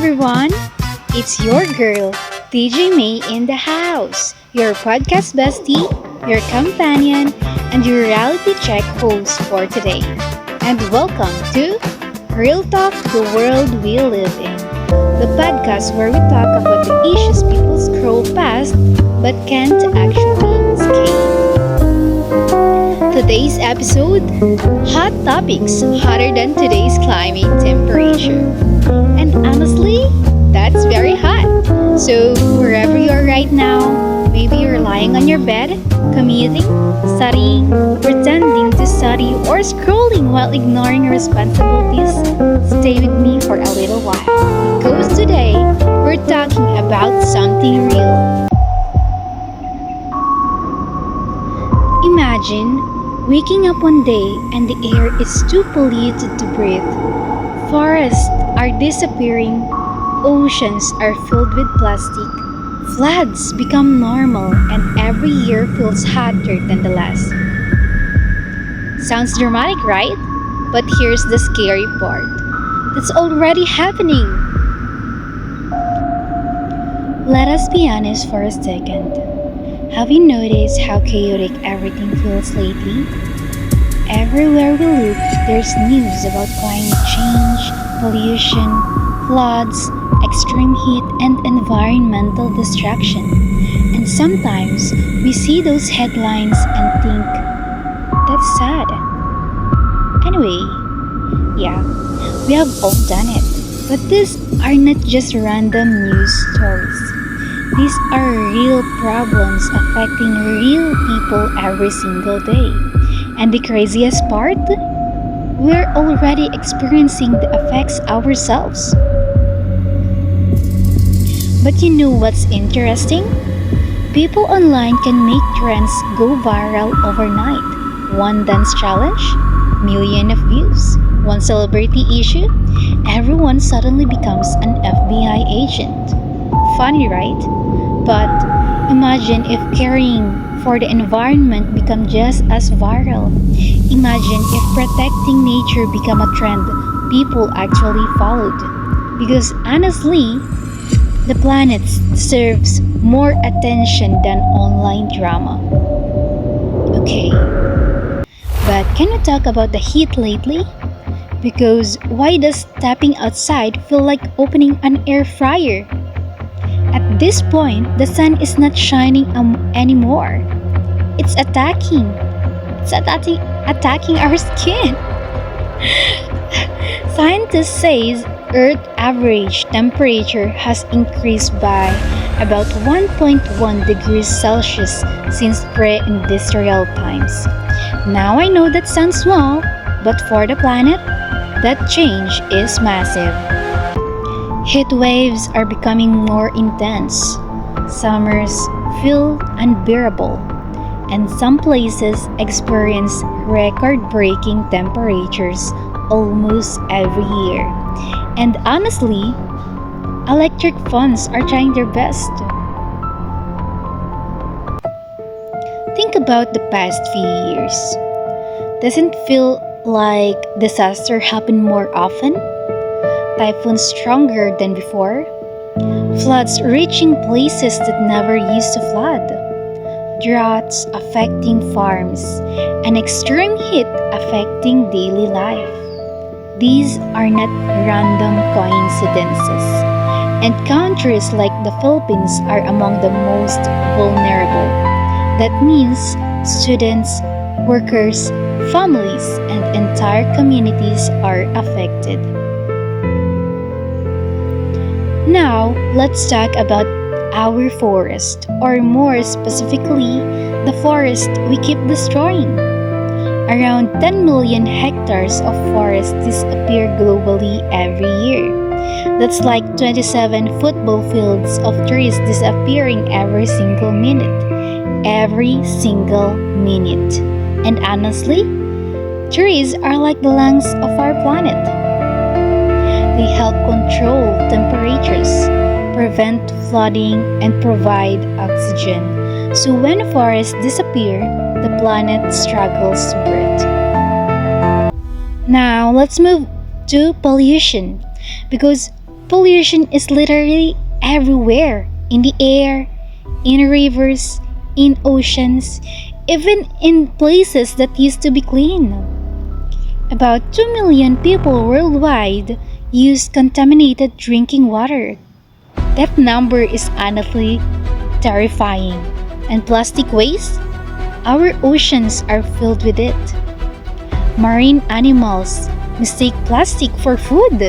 everyone, it's your girl, DJ May in the house, your podcast bestie, your companion, and your reality check host for today. And welcome to Real Talk, the world we live in, the podcast where we talk about the issues people scroll past but can't actually escape. Today's episode, hot topics hotter than today's climate temperature. And honestly, that's very hot. So, wherever you are right now, maybe you're lying on your bed, commuting, studying, pretending to study, or scrolling while ignoring your responsibilities, stay with me for a little while. Because today, we're talking about something real. Imagine waking up one day and the air is too polluted to breathe. Forests are disappearing, oceans are filled with plastic, floods become normal, and every year feels hotter than the last. Sounds dramatic, right? But here's the scary part. It's already happening. Let us be honest for a second. Have you noticed how chaotic everything feels lately? Everywhere we look, there's news about climate change, pollution, floods, extreme heat, and environmental destruction. And sometimes we see those headlines and think, that's sad. Anyway, yeah, we have all done it. But these are not just random news stories. These are real problems affecting real people every single day. And the craziest part? We're already experiencing the effects ourselves. But you know what's interesting? People online can make trends go viral overnight. One dance challenge, million of views. One celebrity issue, everyone suddenly becomes an FBI agent. Funny, right? But imagine if caring for the environment become just as viral. Imagine if protecting nature become a trend people actually followed. Because honestly, the planet deserves more attention than online drama. Okay, but can we talk about the heat lately? Because why does stepping outside feel like opening an air fryer? At this point, the sun is not shining anymore. It's attacking. It's attacking our skin. Scientists say Earth average temperature has increased by about 1.1 degrees Celsius since pre-industrial times. Now I know that sounds small, but for the planet, that change is massive. Heat waves are becoming more intense. Summers feel unbearable, and some places experience record-breaking temperatures almost every year. And honestly, electric phones are trying their best. Think about the past few years. Doesn't feel like disaster happen more often? Typhoons stronger than before? Floods reaching places that never used to flood? Droughts affecting farms, and extreme heat affecting daily life. These are not random coincidences, and countries like the Philippines are among the most vulnerable. That means students, workers, families, and entire communities are affected. Now, let's talk about our forest, or more specifically, the forest we keep destroying. Around 10 million hectares of forest disappear globally every year. That's like 27 football fields of trees disappearing every single minute. Every single minute. And honestly, trees are like the lungs of our planet. They help control temperatures, prevent flooding, and provide oxygen. So when forests disappear, the planet struggles to breathe. Now, let's move to pollution. Because Pollution is literally everywhere in the air, in rivers, in oceans, even in places that used to be clean. About 2 million people worldwide use contaminated drinking water. That number is honestly terrifying. And plastic waste? Our oceans are filled with it. Marine animals mistake plastic for food.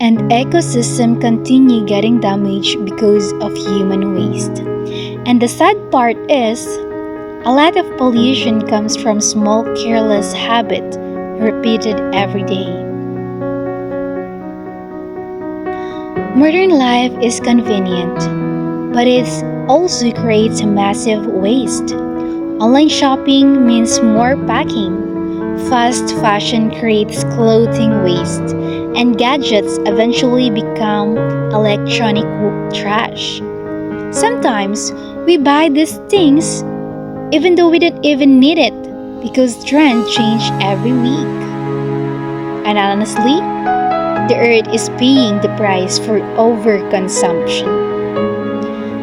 And ecosystem continue getting damaged because of human waste. And the sad part is, a lot of pollution comes from small careless habit repeated every day. Modern life is convenient, but it also creates massive waste. Online shopping means more packing. Fast fashion creates clothing waste, and gadgets eventually become electronic trash. Sometimes we buy these things even though we don't even need it because trends change every week. And honestly, the earth is paying the price for overconsumption.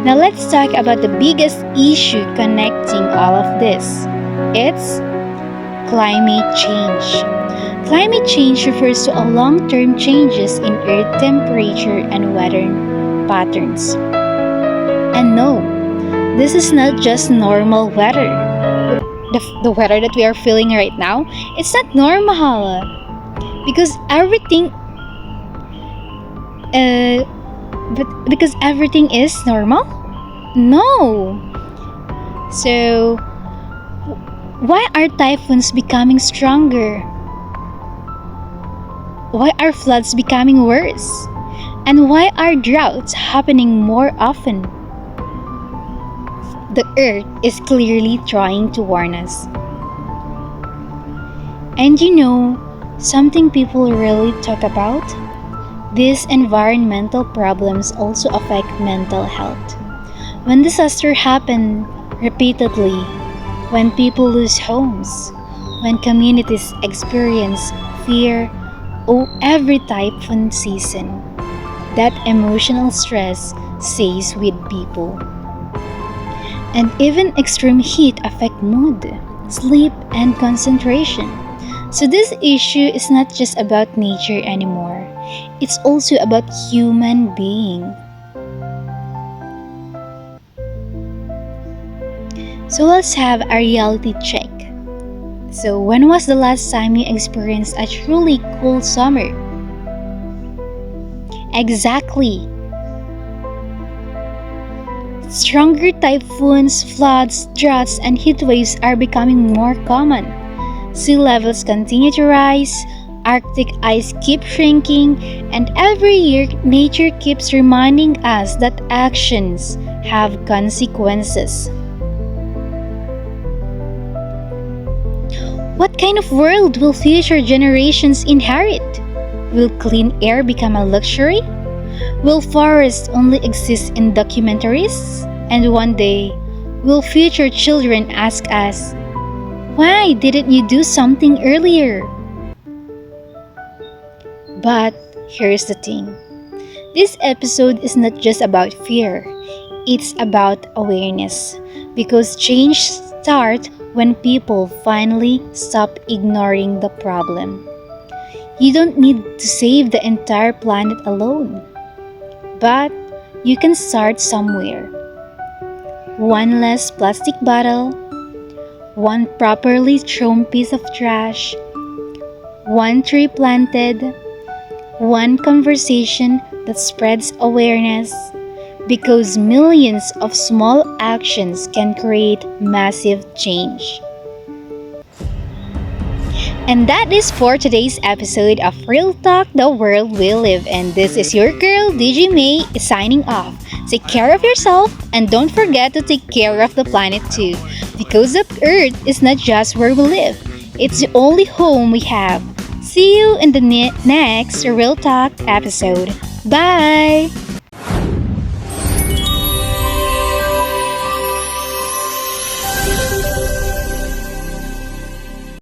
Now let's talk about the biggest issue connecting all of this. It's climate change. Climate change refers to a long-term changes in earth temperature and weather patterns. And no, this is not just normal weather. The weather that we are feeling right now, it's not normal. Because everything because everything is normal? No. So why are typhoons becoming stronger? Why are floods becoming worse? And why are droughts happening more often? The earth is clearly trying to warn us. And you know, something people really talk about? These environmental problems also affect mental health. When disasters happen repeatedly, when people lose homes, when communities experience fear or every typhoon season, that emotional stress stays with people. And even extreme heat affect mood, sleep, and concentration. So this issue is not just about nature anymore. It's also about human being. So let's have a reality check. So when was the last time you experienced a truly cool summer? Exactly. Stronger typhoons, floods, droughts, and heat waves are becoming more common. Sea levels continue to rise, Arctic ice keeps shrinking, and every year nature keeps reminding us that actions have consequences. What kind of world will future generations inherit? Will clean air become a luxury? Will forests only exist in documentaries? And one day, will future children ask us, why didn't you do something earlier? But here's the thing. This episode is not just about fear. It's about awareness. Because change starts when people finally stop ignoring the problem. You don't need to save the entire planet alone. But you can start somewhere. One less plastic bottle, one properly thrown piece of trash, one tree planted, one conversation that spreads awareness, because millions of small actions can create massive change. And that is for today's episode of Real Talk, the world we live in. This is your girl, DJ May, signing off. Take care of yourself and don't forget to take care of the planet too. Because the Earth is not just where we live, it's the only home we have. See you in the next Real Talk episode. Bye!